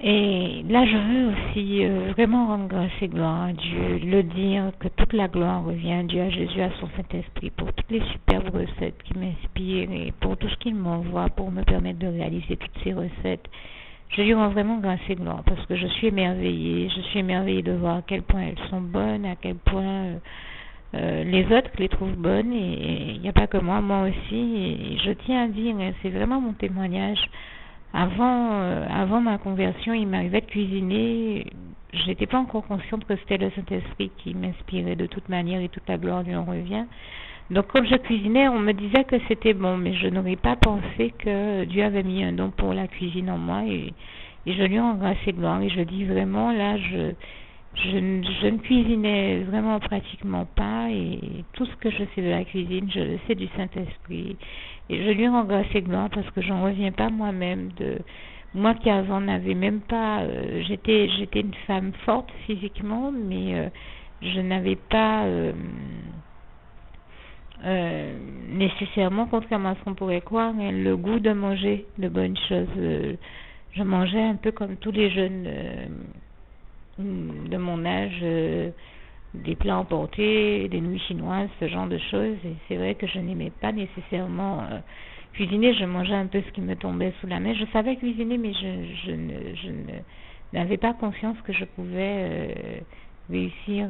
Et là, je veux aussi vraiment rendre grâce et gloire à Dieu, le dire que toute la gloire revient à Dieu, à Jésus, à son Saint-Esprit, pour toutes les superbes recettes qui m'inspirent et pour tout ce qu'il m'envoie pour me permettre de réaliser toutes ces recettes. Je lui rends vraiment grâce et gloire parce que je suis émerveillée de voir à quel point elles sont bonnes, à quel point les autres les trouvent bonnes et il n'y a pas que moi aussi. Et je tiens à dire, c'est vraiment mon témoignage. Avant ma conversion, il m'arrivait de cuisiner. Je n'étais pas encore consciente que c'était le Saint-Esprit qui m'inspirait de toute manière et toute la gloire lui en revient. Donc, comme je cuisinais, on me disait que c'était bon, mais je n'aurais pas pensé que Dieu avait mis un don pour la cuisine en moi et je lui rends grâce et gloire. Et je dis vraiment, là, je ne cuisinais vraiment pratiquement pas et tout ce que je sais de la cuisine, je le sais du Saint-Esprit. Et je lui rends grâce et gloire parce que j'en reviens pas moi-même de moi qui avant n'avais même pas j'étais une femme forte physiquement mais je n'avais pas nécessairement, contrairement à ce qu'on pourrait croire, hein, le goût de manger de bonnes choses. Je mangeais un peu comme tous les jeunes de mon âge, des plats emportés, des nouilles chinoises, ce genre de choses. Et c'est vrai que je n'aimais pas nécessairement cuisiner. Je mangeais un peu ce qui me tombait sous la main. Je savais cuisiner, mais je n'avais pas conscience que je pouvais réussir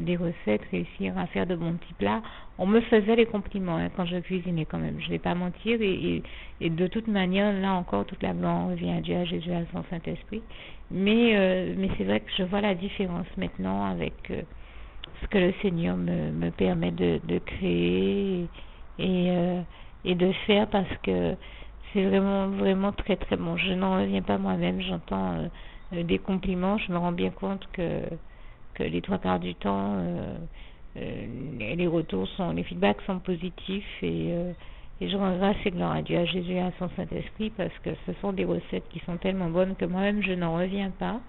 des recettes, réussir à faire de bons petits plats. On me faisait les compliments hein, quand je cuisinais quand même. Je ne vais pas mentir. Et de toute manière, là encore, toute la gloire revient à Dieu, à Jésus, à son Saint-Esprit. Mais c'est vrai que je vois la différence maintenant avec ce que le Seigneur me permet de créer et de faire parce que c'est vraiment très très bon. Je n'en reviens pas moi-même. J'entends des compliments. Je me rends bien compte que les trois quarts du temps, les feedbacks sont positifs et je rends grâce et gloire à Dieu, à Jésus et à son Saint-Esprit parce que ce sont des recettes qui sont tellement bonnes que moi-même je n'en reviens pas.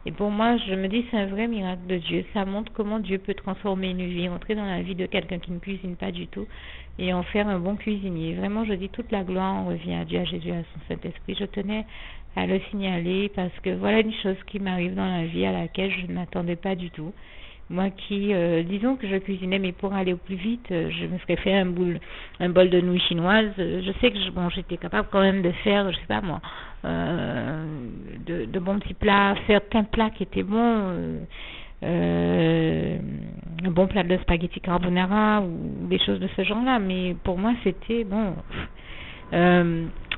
Et pour moi, je me dis c'est un vrai miracle de Dieu. Ça montre comment Dieu peut transformer une vie, entrer dans la vie de quelqu'un qui ne cuisine pas du tout et en faire un bon cuisinier. Vraiment, je dis toute la gloire en revient à Dieu, à Jésus et à son Saint-Esprit. Je tenais à le signaler parce que voilà une chose qui m'arrive dans la vie à laquelle je ne m'attendais pas du tout. Moi qui, disons que je cuisinais, mais pour aller au plus vite, je me serais fait un bol de nouilles chinoises. Je sais que j'étais capable quand même de faire, je sais pas moi, de bons petits plats, certains plats qui étaient bons, un bon plat de spaghetti carbonara ou des choses de ce genre-là. Mais pour moi, c'était bon.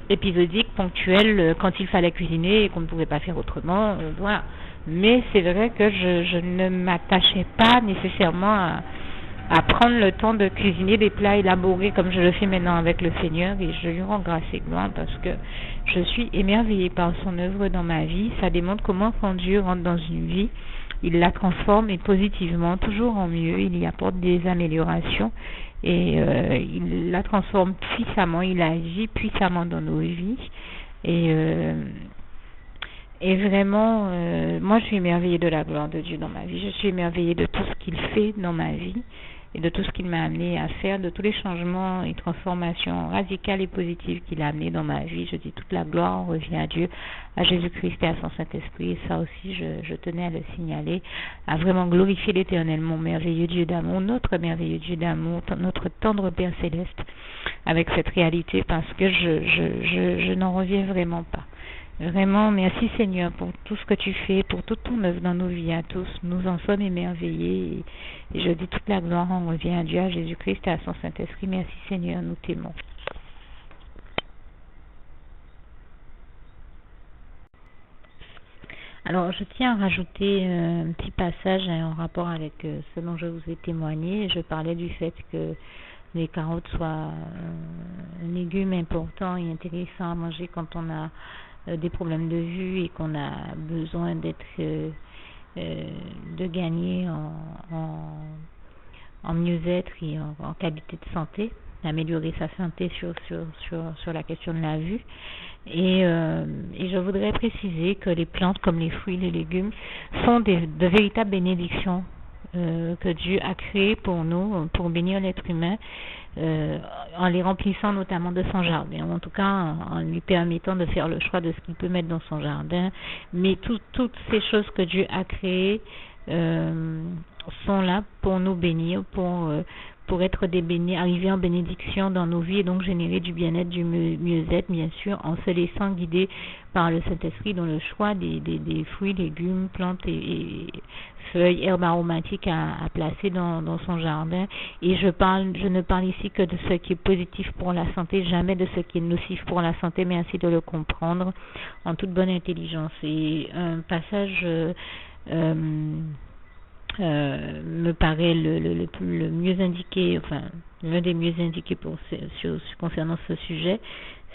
Épisodique, ponctuel, quand il fallait cuisiner et qu'on ne pouvait pas faire autrement, voilà. Mais c'est vrai que je ne m'attachais pas nécessairement à prendre le temps de cuisiner des plats élaborés comme je le fais maintenant avec le Seigneur et je lui rends grâce et gloire parce que je suis émerveillée par son œuvre dans ma vie. Ça démontre comment quand Dieu rentre dans une vie, il la transforme et positivement, toujours en mieux, il y apporte des améliorations et il la transforme puissamment, il agit puissamment dans nos vies et vraiment, moi je suis émerveillée de la gloire de Dieu dans ma vie, je suis émerveillée de tout ce qu'il fait dans ma vie et de tout ce qu'il m'a amené à faire, de tous les changements et transformations radicales et positives qu'il a amené dans ma vie. Je dis toute la gloire revient à Dieu, à Jésus-Christ et à son Saint-Esprit. Et ça aussi, je tenais à le signaler, à vraiment glorifier l'Éternel, mon merveilleux Dieu d'amour, notre merveilleux Dieu d'amour, notre tendre Père Céleste, avec cette réalité, parce que je n'en reviens vraiment pas. Vraiment, merci Seigneur pour tout ce que tu fais, pour toute ton œuvre dans nos vies à tous. Nous en sommes émerveillés et je dis toute la gloire en revient à Dieu, à Jésus-Christ et à son Saint-Esprit. Merci Seigneur, nous t'aimons. Alors, je tiens à rajouter un petit passage en rapport avec ce dont je vous ai témoigné. Je parlais du fait que les carottes soient un légume important et intéressant à manger quand on a des problèmes de vue et qu'on a besoin d'être de gagner en mieux-être et en qualité de santé, d'améliorer sa santé sur la question de la vue. Et je voudrais préciser que les plantes comme les fruits, les légumes sont de véritables bénédictions que Dieu a créées pour nous, pour bénir l'être humain. en les remplissant notamment de son jardin, ou en tout cas en lui permettant de faire le choix de ce qu'il peut mettre dans son jardin. Mais toutes ces choses que Dieu a créées sont là pour nous bénir, pour être des arriver en bénédiction dans nos vies et donc générer du bien-être, du mieux-être, bien sûr, en se laissant guider par le Saint-Esprit dans le choix des fruits, légumes, plantes et feuilles, herbes aromatiques à placer dans son jardin. Et je ne parle ici que de ce qui est positif pour la santé, jamais de ce qui est nocif pour la santé, mais ainsi de le comprendre en toute bonne intelligence. Et un passage me paraît le mieux indiqué, enfin l'un des mieux indiqués concernant ce sujet,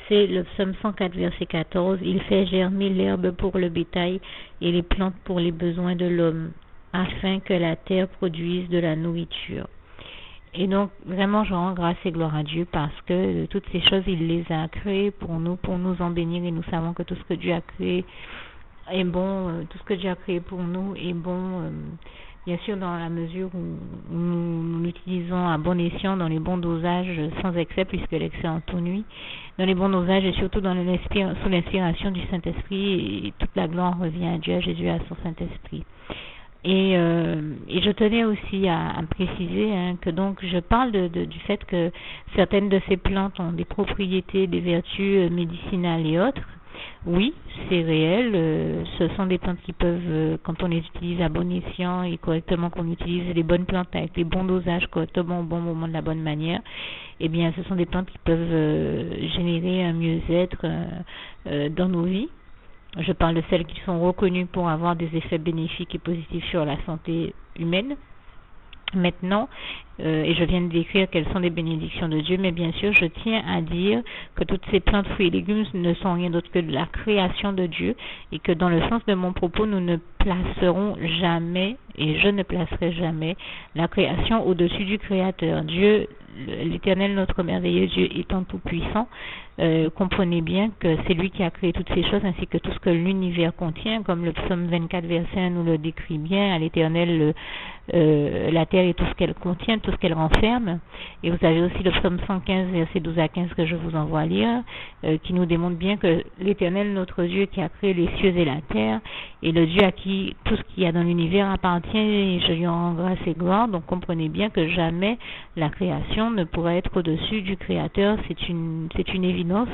c'est le psaume 104 verset 14. Il fait germer l'herbe pour le bétail et les plantes pour les besoins de l'homme, afin que la terre produise de la nourriture. Et donc vraiment je rends grâce et gloire à Dieu parce que toutes ces choses il les a créées pour nous en bénir, et nous savons que tout ce que Dieu a créé est bon, tout ce que Dieu a créé pour nous est bon, bien sûr dans la mesure où nous l'utilisons à bon escient, dans les bons dosages, sans excès, puisque l'excès en tout nuit, dans les bons dosages et surtout sous l'inspiration du Saint-Esprit, et toute la gloire revient à Dieu, à Jésus, à son Saint-Esprit. Et je tenais aussi à préciser que donc je parle du fait que certaines de ces plantes ont des propriétés, des vertus médicinales et autres. Oui, c'est réel. Ce sont des plantes qui peuvent, quand on les utilise à bon escient et correctement, qu'on utilise les bonnes plantes avec les bons dosages, correctement au bon moment, de la bonne manière, eh bien, ce sont des plantes qui peuvent générer un mieux-être dans nos vies. Je parle de celles qui sont reconnues pour avoir des effets bénéfiques et positifs sur la santé humaine. Maintenant, et je viens de décrire quelles sont les bénédictions de Dieu, mais bien sûr, je tiens à dire que toutes ces plantes, fruits et légumes ne sont rien d'autre que de la création de Dieu, et que dans le sens de mon propos, nous ne placerons jamais, et je ne placerai jamais, la création au-dessus du Créateur. Dieu, l'Éternel, notre merveilleux Dieu, étant tout puissant, comprenez bien que c'est lui qui a créé toutes ces choses, ainsi que tout ce que l'univers contient, comme le psaume 24 verset 1 nous le décrit bien. À l'Éternel la terre et tout ce qu'elle contient, tout ce qu'elle renferme. Et vous avez aussi le psaume 115 verset 12 à 15 que je vous envoie lire, qui nous démontre bien que l'Éternel, notre Dieu, qui a créé les cieux et la terre, est le Dieu à qui tout ce qu'il y a dans l'univers appartient, et je lui rends grâce et gloire. Donc comprenez bien que jamais la création ne pourra être au-dessus du Créateur. C'est une évidence.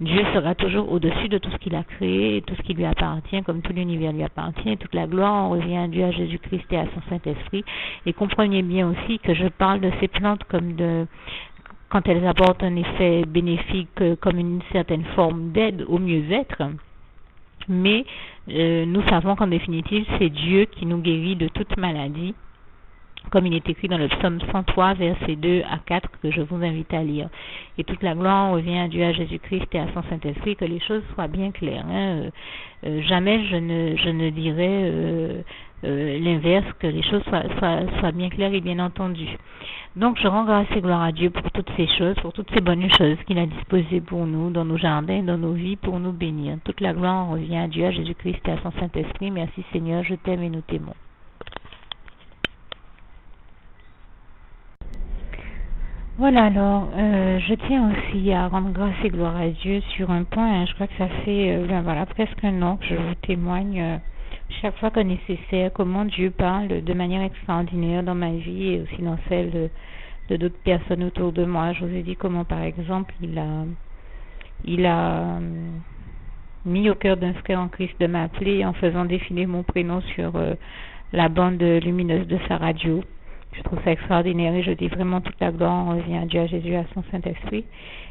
Dieu sera toujours au-dessus de tout ce qu'il a créé et tout ce qui lui appartient, comme tout l'univers lui appartient. Et toute la gloire en revient à Dieu, à Jésus-Christ et à son Saint-Esprit. Et comprenez bien aussi que je parle de ces plantes comme quand elles apportent un effet bénéfique, comme une certaine forme d'aide au mieux-être. Mais nous savons qu'en définitive, c'est Dieu qui nous guérit de toute maladie, comme il est écrit dans le psaume 103, versets 2 à 4, que je vous invite à lire. Et toute la gloire revient à Dieu, à Jésus-Christ et à son Saint-Esprit, que les choses soient bien claires. Jamais je ne dirai l'inverse, que les choses soient bien claires et bien entendues. Donc je rends grâce et gloire à Dieu pour toutes ces choses, pour toutes ces bonnes choses qu'il a disposées pour nous, dans nos jardins, dans nos vies, pour nous bénir. Toute la gloire revient à Dieu, à Jésus-Christ et à son Saint-Esprit. Merci Seigneur, je t'aime et nous t'aimons. Voilà, alors, je tiens aussi à rendre grâce et gloire à Dieu sur un point. Je crois que ça fait presque un an que je vous témoigne chaque fois que nécessaire comment Dieu parle de manière extraordinaire dans ma vie et aussi dans celle de d'autres personnes autour de moi. Je vous ai dit comment, par exemple, il a mis au cœur d'un frère en Christ de m'appeler en faisant défiler mon prénom sur la bande lumineuse de sa radio. Je trouve ça extraordinaire et je dis vraiment toute la gloire revient à Dieu, à Jésus, à son Saint-Esprit.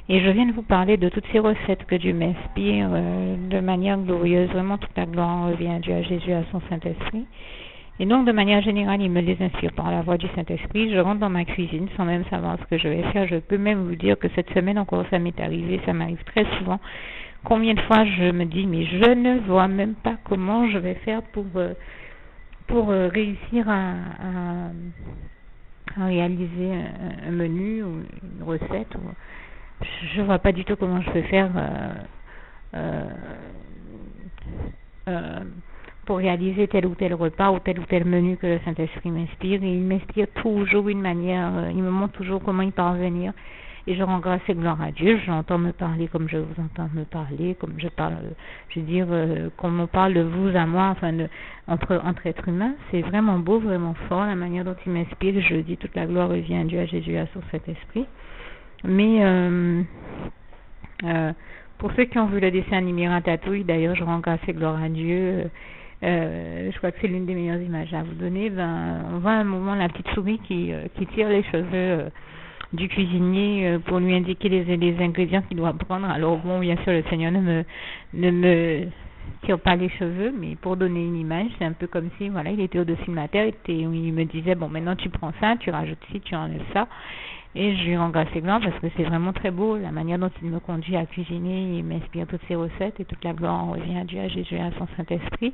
Et je viens de vous parler de toutes ces recettes que Dieu m'inspire de manière glorieuse. Vraiment toute la gloire revient à Dieu, à Jésus, à son Saint-Esprit. Et donc de manière générale, il me les inspire par la voix du Saint-Esprit. Je rentre dans ma cuisine sans même savoir ce que je vais faire. Je peux même vous dire que cette semaine encore ça m'est arrivé, ça m'arrive très souvent. Combien de fois je me dis mais je ne vois même pas comment je vais faire pour réussir à réaliser un menu ou une recette. Je vois pas du tout comment je peux faire pour réaliser tel ou tel repas ou tel menu que le Saint-Esprit m'inspire. Et il m'inspire toujours une manière, il me montre toujours comment y parvenir. Et je rends grâce et gloire à Dieu. J'entends me parler comme je vous entends me parler, comme je parle, je veux dire, comme on parle de vous à moi, enfin, entre êtres humains. C'est vraiment beau, vraiment fort, la manière dont il m'inspire. Je dis toute la gloire revient à Dieu, à Jésus, à son Saint-Esprit. Mais pour ceux qui ont vu le dessin animé Ratatouille, d'ailleurs, je rends grâce et gloire à Dieu. Je crois que c'est l'une des meilleures images à vous donner. On voit à un moment la petite souris qui tire les cheveux du cuisinier pour lui indiquer les ingrédients qu'il doit prendre. Alors bon, bien sûr, le Seigneur ne me tire pas les cheveux, mais pour donner une image, c'est un peu comme si, voilà, il était au-dessus de ma tête, il me disait, bon, maintenant tu prends ça, tu rajoutes ci, tu enlèves ça. Et je lui rends grâce et gloire parce que c'est vraiment très beau, la manière dont il me conduit à cuisiner, il m'inspire toutes ses recettes et toute la gloire revient à Dieu, à Jésus, à son Saint-Esprit.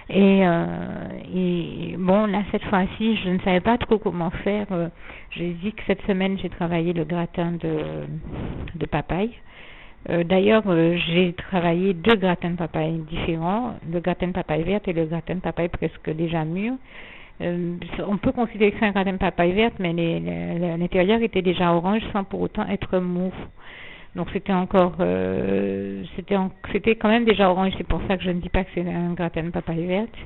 Et bon, là, cette fois-ci, je ne savais pas trop comment faire. J'ai dit que cette semaine, j'ai travaillé le gratin de papaye. D'ailleurs, j'ai travaillé 2 gratins de papaye différents, le gratin de papaye verte et le gratin de papaye presque déjà mûr. On peut considérer que c'est un gratin de papaye verte, mais l'intérieur était déjà orange sans pour autant être mou. Donc c'était encore, c'était quand même déjà orange. C'est pour ça que je ne dis pas que c'est un gratin de papaye verte.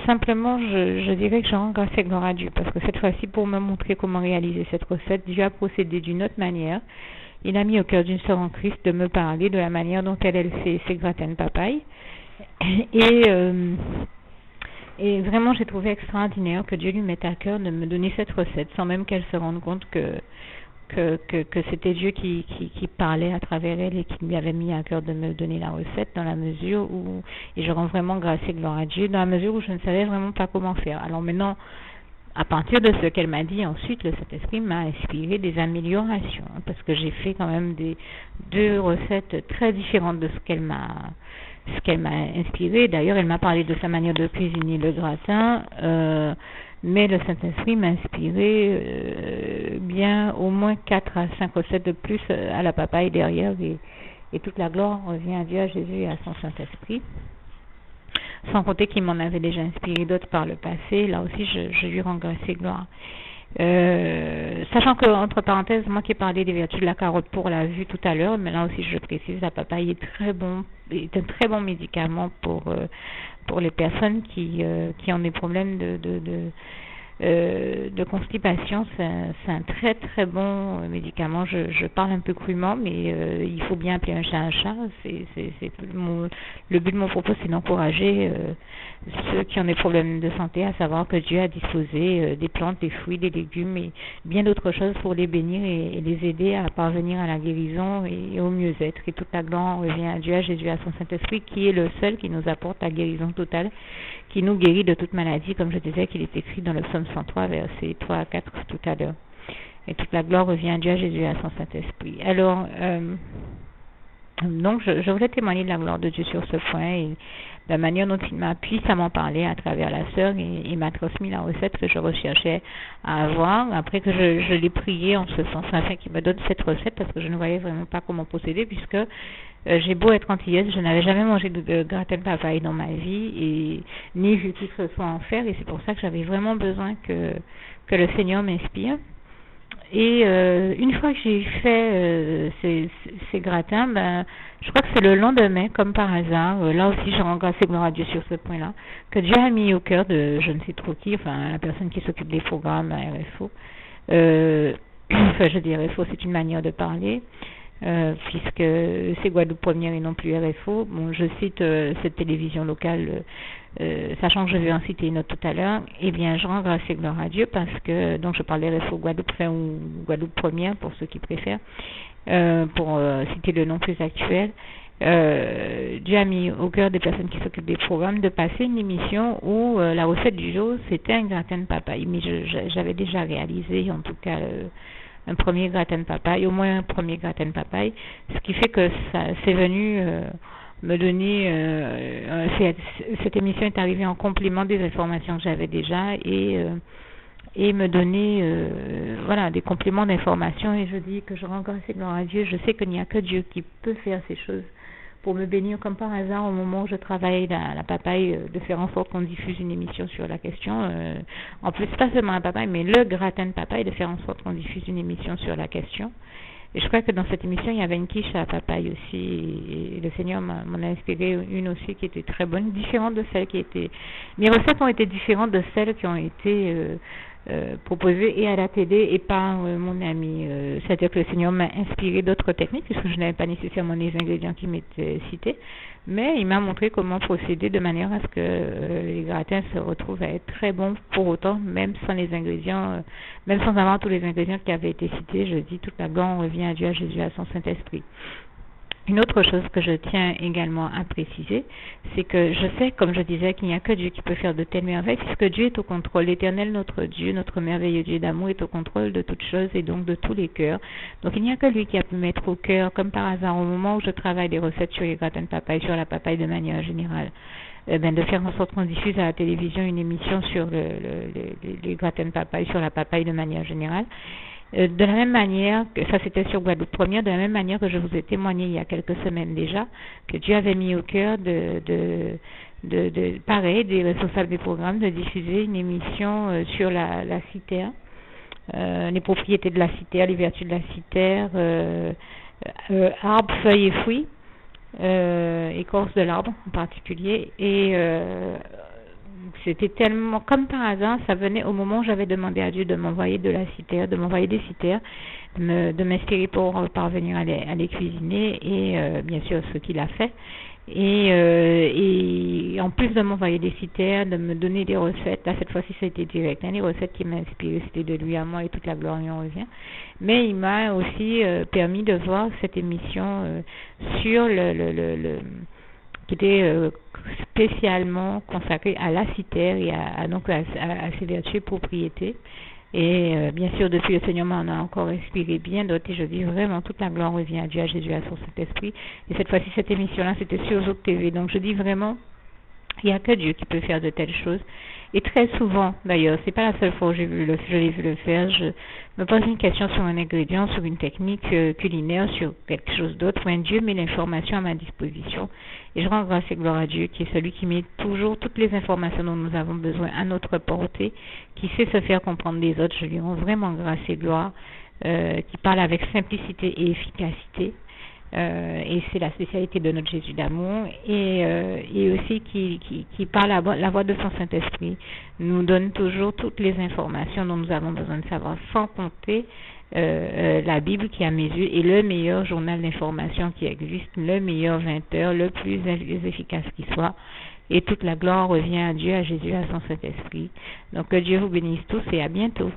Simplement, je dirais que je rends grâce et gloire à Dieu parce que cette fois-ci, pour me montrer comment réaliser cette recette, Dieu a procédé d'une autre manière. Il a mis au cœur d'une sœur en Christ de me parler de la manière dont elle fait ses gratins de papaye. Et vraiment, j'ai trouvé extraordinaire que Dieu lui mette à cœur de me donner cette recette sans même qu'elle se rende compte que c'était Dieu qui parlait à travers elle et qui lui avait mis à cœur de me donner la recette dans la mesure où, et je rends vraiment grâce et gloire à Dieu, dans la mesure où je ne savais vraiment pas comment faire. Alors maintenant, à partir de ce qu'elle m'a dit ensuite, le Saint-Esprit m'a inspiré des améliorations parce que j'ai fait quand même 2 recettes très différentes de ce qu'elle m'a inspiré. D'ailleurs, elle m'a parlé de sa manière de cuisiner le gratin, mais le Saint-Esprit m'a inspiré bien au moins 4 à 5 recettes de plus à la papaye derrière et toute la gloire revient à Dieu, à Jésus et à son Saint-Esprit. Sans compter qu'il m'en avait déjà inspiré d'autres par le passé. Là aussi, je lui rends grâce et gloire. Sachant que, entre parenthèses, moi qui ai parlé des vertus de la carotte pour la vue tout à l'heure, mais là aussi je précise, la papaye est un très bon médicament pour les personnes qui ont des problèmes de constipation. C'est un très très bon médicament. Je parle un peu crûment, mais il faut bien appeler un chat un chat. Le but de mon propos, c'est d'encourager ceux qui ont des problèmes de santé à savoir que Dieu a disposé des plantes, des fruits, des légumes et bien d'autres choses pour les bénir et les aider à parvenir à la guérison et au mieux-être. Et toute la gloire revient à Dieu, à Jésus, à son Saint-Esprit, qui est le seul qui nous apporte la guérison totale, qui nous guérit de toute maladie, comme je disais qu'il est écrit dans le psaume 103, versets 3 à 4 tout à l'heure. Et toute la gloire revient à Dieu, à Jésus, à son Saint-Esprit. Alors, donc, je voulais témoigner de la gloire de Dieu sur ce point et la manière dont il m'a puissamment parlé à travers la sœur et il m'a transmis la recette que je recherchais à avoir. Après que je l'ai prié en ce sens, afin qu'il me donne cette recette parce que je ne voyais vraiment pas comment procéder puisque j'ai beau être antillaise, je n'avais jamais mangé de gratin de papaye dans ma vie et ni vu qui que ce soit en faire et c'est pour ça que j'avais vraiment besoin que le Seigneur m'inspire. Et une fois que j'ai fait ces gratins, je crois que c'est le lendemain, comme par hasard, là aussi je rends grâce et gloire à Dieu sur ce point-là, que Dieu a mis au cœur de je ne sais trop qui, enfin la personne qui s'occupe des programmes à RFO. Enfin je dis RFO, c'est une manière de parler, puisque c'est Guadeloupe Première et non plus RFO. Bon, je cite cette télévision locale, sachant que je vais en citer une autre tout à l'heure. Eh bien, je rends grâce et gloire à Dieu parce que, donc je parle RFO Guadeloupe ou Guadeloupe Première pour ceux qui préfèrent, pour citer le nom plus actuel. Dieu a mis au cœur des personnes qui s'occupent des programmes de passer une émission où la recette du jour c'était un gratin de papaye, mais j'avais déjà réalisé en tout cas un premier gratin de papaye, au moins un premier gratin de papaye, ce qui fait que ça c'est venu me donner cette émission est arrivée en complément des informations que j'avais déjà et me donner voilà des compléments d'informations et je dis que je rends grâce et gloire à Dieu. Je sais qu'il n'y a que Dieu qui peut faire ces choses pour me bénir comme par hasard au moment où je travaille la papaye, de faire en sorte qu'on diffuse une émission sur la question. En plus, pas seulement la papaye, mais le gratin de papaye, de faire en sorte qu'on diffuse une émission sur la question. Et je crois que dans cette émission, il y avait une quiche à la papaye aussi. Et le Seigneur m'en a inspiré une aussi qui était très bonne, différente de celles qui étaient... Mes recettes ont été différentes de celles qui ont été proposées et à la télé et par mon ami. C'est-à-dire que le Seigneur m'a inspiré d'autres techniques, puisque je n'avais pas nécessairement les ingrédients qui m'étaient cités. Mais il m'a montré comment procéder de manière à ce que les gratins se retrouvent à être très bons pour autant, même sans les ingrédients, même sans avoir tous les ingrédients qui avaient été cités. Je dis, toute la gloire revient à Dieu, à Jésus, à son Saint-Esprit. Une autre chose que je tiens également à préciser, c'est que je sais, comme je disais, qu'il n'y a que Dieu qui peut faire de telles merveilles, puisque Dieu est au contrôle. L'Éternel, notre Dieu, notre merveilleux Dieu d'amour, est au contrôle de toutes choses et donc de tous les cœurs. Donc il n'y a que lui qui a pu mettre au cœur, comme par hasard, au moment où je travaille des recettes sur les gratins de papaye, sur la papaye de manière générale, de faire en sorte qu'on diffuse à la télévision une émission sur les gratins de papaye, sur la papaye de manière générale. De la même manière, que ça c'était sur Guadeloupe Première, de la même manière que je vous ai témoigné il y a quelques semaines déjà, que Dieu avait mis au cœur pareil, des responsables des programmes, de diffuser une émission sur la citère, les propriétés de la citère, les vertus de la citère, arbres, feuilles et fruits, écorce de l'arbre en particulier, et c'était tellement, comme par hasard, ça venait au moment où j'avais demandé à Dieu de m'envoyer de la citère, de m'envoyer des citères, de m'inspirer pour parvenir à les cuisiner, et bien sûr ce qu'il a fait. Et en plus de m'envoyer des citères, de me donner des recettes, là cette fois-ci ça a été direct, les recettes qui m'ont inspiré, c'était de lui à moi et toute la gloire lui en revient. Mais il m'a aussi permis de voir cette émission sur qui était spécialement consacré à la citère et donc à ses vertus et propriétés. Et bien sûr, depuis, le Seigneur m'en a encore inspiré bien d'autres, et je dis vraiment, toute la gloire revient à Dieu, à Jésus, à son Saint-Esprit. Et cette fois-ci, cette émission-là, c'était sur Zouk TV. Donc je dis vraiment, il n'y a que Dieu qui peut faire de telles choses. Et très souvent, d'ailleurs, c'est pas la seule fois où je l'ai vu le faire, je me pose une question sur un ingrédient, sur une technique culinaire, sur quelque chose d'autre, où Dieu met l'information à ma disposition. Et je rends grâce et gloire à Dieu, qui est celui qui met toujours toutes les informations dont nous avons besoin à notre portée, qui sait se faire comprendre des autres. Je lui rends vraiment grâce et gloire, qui parle avec simplicité et efficacité. Et c'est la spécialité de notre Jésus d'amour, et aussi qui par la voix de son Saint-Esprit nous donne toujours toutes les informations dont nous avons besoin de savoir, sans compter la Bible qui à mes yeux est le meilleur journal d'information qui existe, le meilleur 20 heures, le plus efficace qui soit. Et toute la gloire revient à Dieu, à Jésus, à son Saint-Esprit. Donc que Dieu vous bénisse tous et à bientôt.